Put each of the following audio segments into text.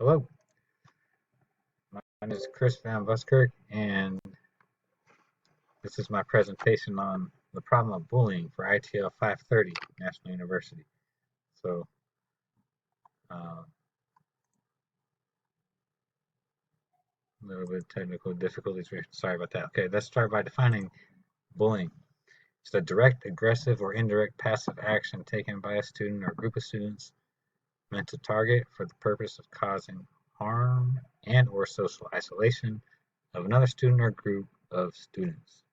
Hello, my name is Chris Van Buskirk, and this is my presentation on the problem of bullying for ITL 530, National University. So, a little bit of technical difficulties here. Sorry about that. Okay, let's start by defining bullying. It's the direct, aggressive, or indirect passive action taken by a student or group of students meant to target for the purpose of causing harm and or social isolation of another student or group of students.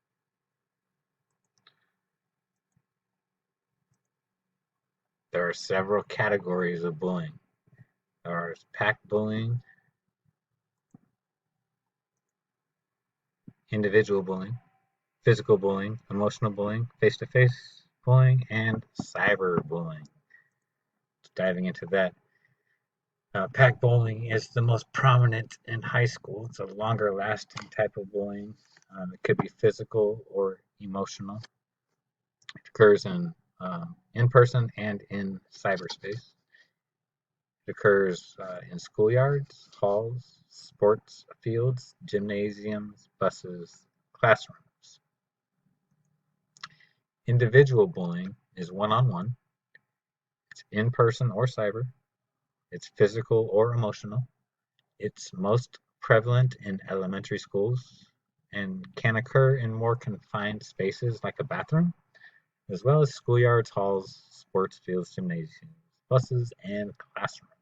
There are several categories of bullying. There is pack bullying, individual bullying, physical bullying, emotional bullying, face-to-face bullying, and cyber bullying. Diving into that, pack bullying is the most prominent in high school. It's a longer lasting type of bullying. It could be physical or emotional. It occurs in person and in cyberspace. It occurs in schoolyards, halls, sports fields, gymnasiums, buses, classrooms. Individual bullying is one-on-one. It's in person or cyber. It's physical or emotional. It's most prevalent in elementary schools and can occur in more confined spaces like a bathroom, as well as schoolyards, halls, sports fields, gymnasiums, buses, and classrooms.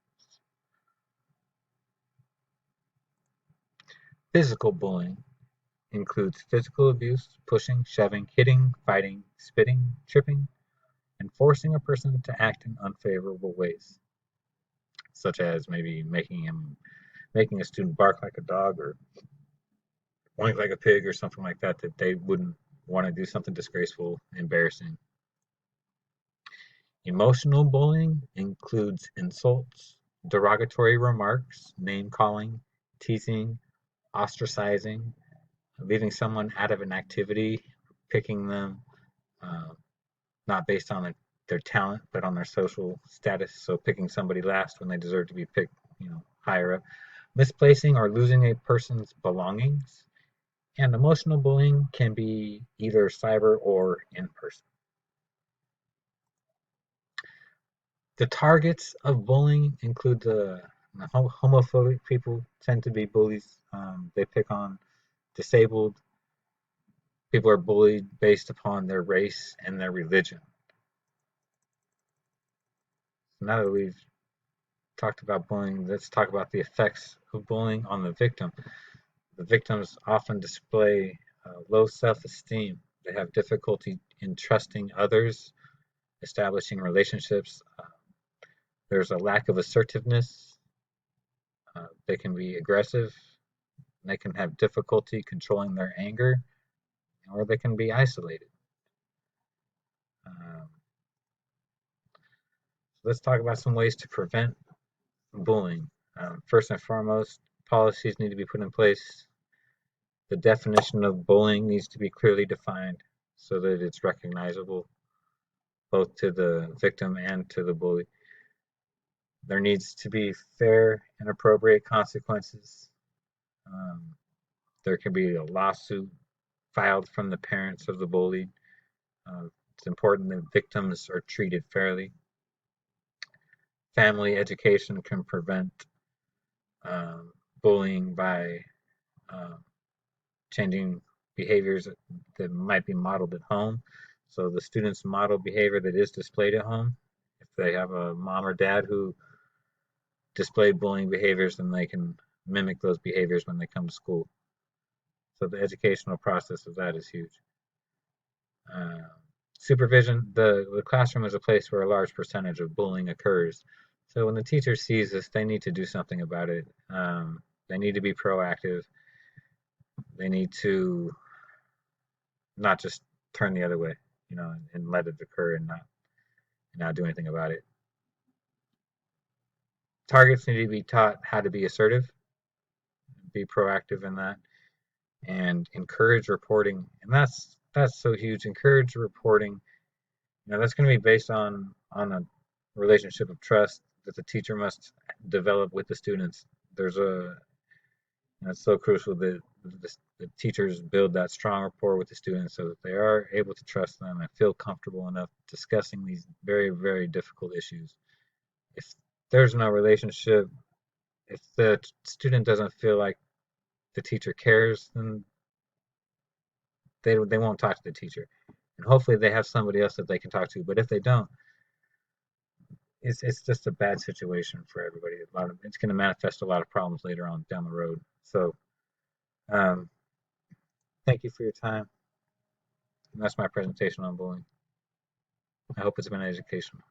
Physical bullying includes physical abuse, pushing, shoving, hitting, fighting, spitting, tripping, and forcing a person to act in unfavorable ways, such as maybe making a student bark like a dog or oink like a pig or something like that they wouldn't want to do something disgraceful, embarrassing. Emotional bullying includes insults, derogatory remarks, name calling, teasing, ostracizing, leaving someone out of an activity, picking them uh, not based on their talent but on their social status. So picking somebody last when they deserve to be picked, higher up. Misplacing or losing a person's belongings. And emotional bullying can be either cyber or in person. The targets of bullying include the homophobic people tend to be bullies. They pick on disabled. People are bullied based upon their race and their religion. So now that we've talked about bullying, let's talk about the effects of bullying on the victim. The victims often display low self-esteem. They have difficulty in trusting others, establishing relationships. There's a lack of assertiveness. They can be aggressive. They can have difficulty controlling their anger, or they can be isolated. Um, so let's talk about some ways to prevent bullying. First and foremost, policies need to be put in place. The definition of bullying needs to be clearly defined so that it's recognizable both to the victim and to the bully. There needs to be fair and appropriate consequences. Um, there can be a lawsuit filed from the parents of the bullied. It's important that victims are treated fairly. Family education can prevent bullying by um, changing behaviors that might be modeled at home. So the students model behavior that is displayed at home. If they have a mom or dad who displayed bullying behaviors, then they can mimic those behaviors when they come to school. So the educational process of that is huge. Uh, Supervision, the classroom is a place where a large percentage of bullying occurs. So when the teacher sees this, they need to do something about it. They need to be proactive. They need to not just turn the other way, and let it occur and not do anything about it. Targets need to be taught how to be assertive, be proactive in that, and encourage reporting. And that's so huge. Encourage reporting. That's going to be based on a relationship of trust. that the teacher must develop with the students. There's a And it's so crucial that the teachers build that strong rapport with the students so that they are able to trust them and feel comfortable enough discussing these very, very difficult issues. If there's no relationship, if the student doesn't feel like the teacher cares, then they won't talk to the teacher. And hopefully they have somebody else that they can talk to. But if they don't, it's just a bad situation for everybody. It's going to manifest a lot of problems later on down the road. So um, thank you for your time. And that's my presentation on bullying. I hope it's been educational.